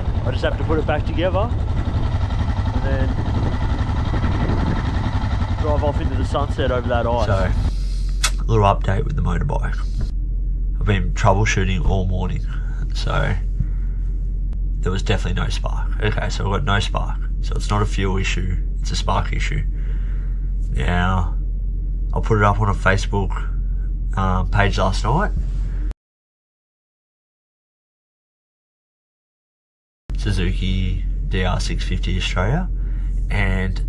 now. I just have to put it back together and then drive off into the sunset over that ice. So, a little update with the motorbike. I've been troubleshooting all morning, so there was definitely no spark. Okay, so I've got no spark. So it's not a fuel issue, it's a spark issue. Now, I'll put it up on a Facebook page last night. Suzuki DR650 Australia, and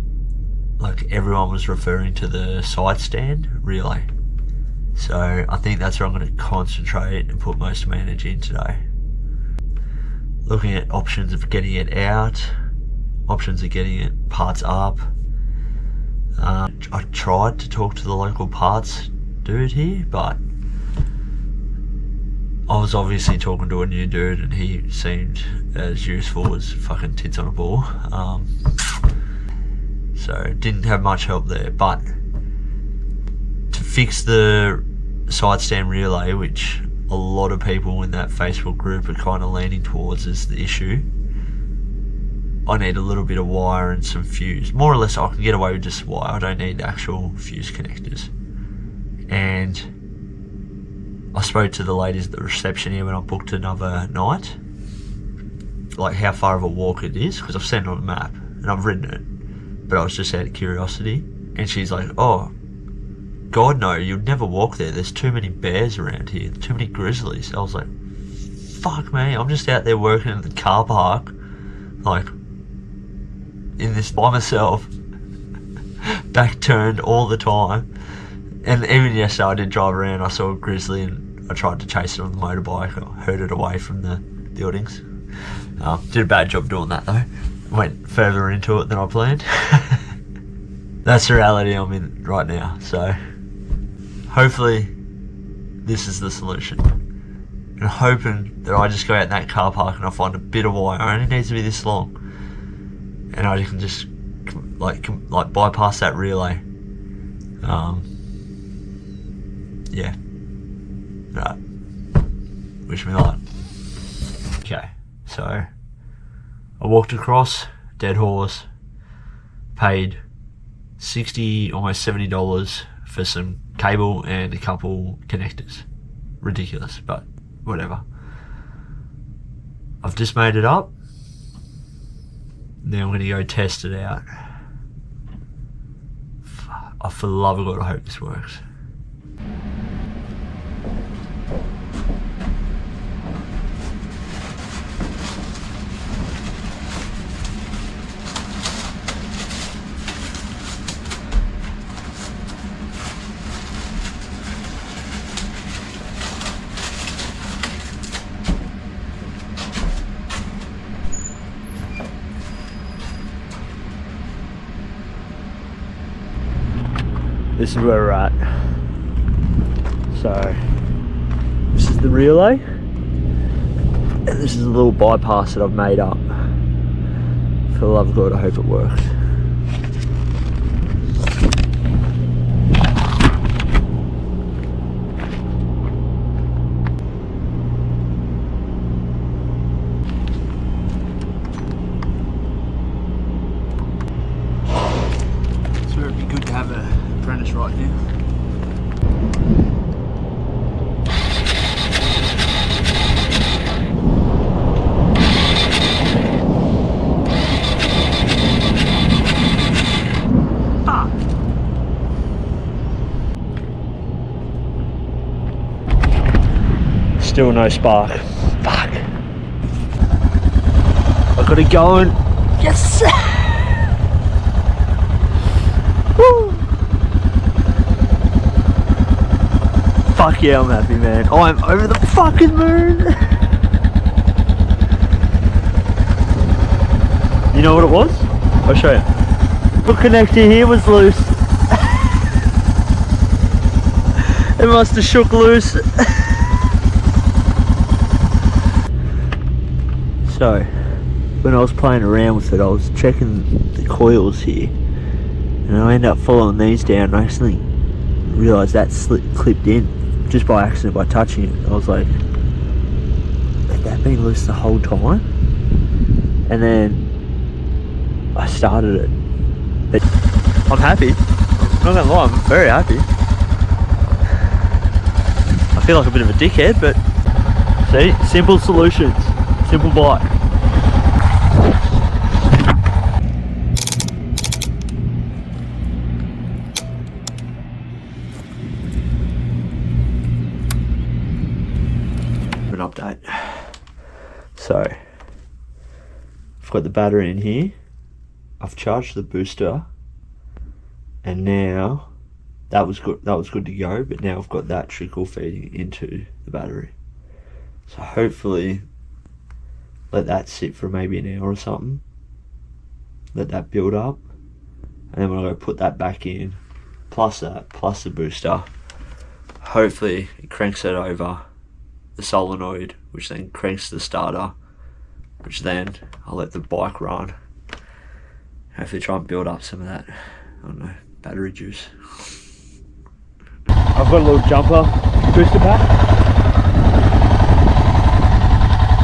like everyone was referring to the side stand relay. So I think that's where I'm going to concentrate and put most of my energy in today. Looking at options of getting it out, options of getting it parts up. I tried to talk to the local parts dude here, but I was obviously talking to a new dude and he seemed as useful as fucking tits on a ball. So didn't have much help there, but to fix the side stand relay, which a lot of people in that Facebook group are kind of leaning towards as the issue, I need a little bit of wire and some fuse. More or less I can get away with just wire, I don't need actual fuse connectors. And I spoke to the ladies at the reception here when I booked another night, like how far of a walk it is, because I've seen it on a map and I've ridden it, but I was just out of curiosity. And she's like, oh, God no, you'd never walk there, there's too many bears around here, too many grizzlies. I was like, fuck me, I'm just out there working in the car park, like, in this by myself, back turned all the time. And even yesterday I did drive around, I saw a grizzly and I tried to chase it on the motorbike. I heard it away from the buildings. Did a bad job doing that though. Went further into it than I planned. That's the reality I'm in right now. So hopefully this is the solution. And hoping that I just go out in that car park and I find a bit of wire. It only needs to be this long. And I can just like bypass that relay. Yeah. Right. Wish me luck. Okay, so I walked across Deadhourse, paid $60, almost $70 for some cable and a couple connectors. Ridiculous, but whatever. I've just made it up. Now I'm gonna go test it out. For the love of God, I hope this works. This is where we're at. So this is the relay, and this is a little bypass that I've made up. For the love of God, I hope it works. So it'd be good to have an apprentice right now. Still no spark. Fuck. I've got it going. Yes! Woo! Fuck yeah, I'm happy, man. I'm over the fucking moon. You know what it was? I'll show you. The connector here was loose. It must have shook loose. So, when I was playing around with it, I was checking the coils here, and I ended up following these down, and I actually realised that clipped in, just by accident, by touching it. I was like, had that been loose the whole time? and then I started it. I'm happy. I'm not gonna lie, I'm very happy. I feel like a bit of a dickhead, but see, simple solutions, simple bike. An update. So, I've got the battery in here. I've charged the booster, and now that was good to go, but now I've got that trickle feeding into the battery. So hopefully let that sit for maybe an hour or something, let that build up, and then when I go put that back in, plus the booster, hopefully it cranks it over the solenoid, which then cranks the starter, which then I'll let the bike run. Hopefully try and build up some of that, I don't know, battery juice. I've got a little jumper booster pack,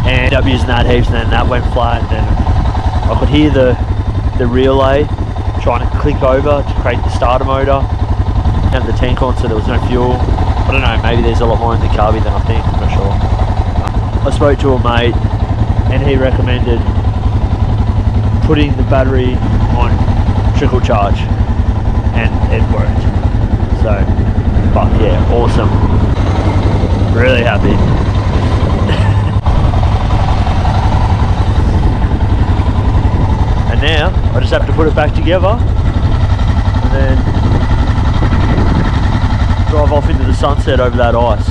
and I ended up using that heaps, and then that went flat, and then I could hear the relay trying to click over to create the starter motor. Had the tank on, so there was no fuel. I don't know, maybe there's a lot more in the carby than I think, I'm not sure. I spoke to a mate, and he recommended putting the battery on trickle charge, and it worked. So, fuck yeah, awesome. Really happy. And now, I just have to put it back together, and then drive off into the sunset over that ice.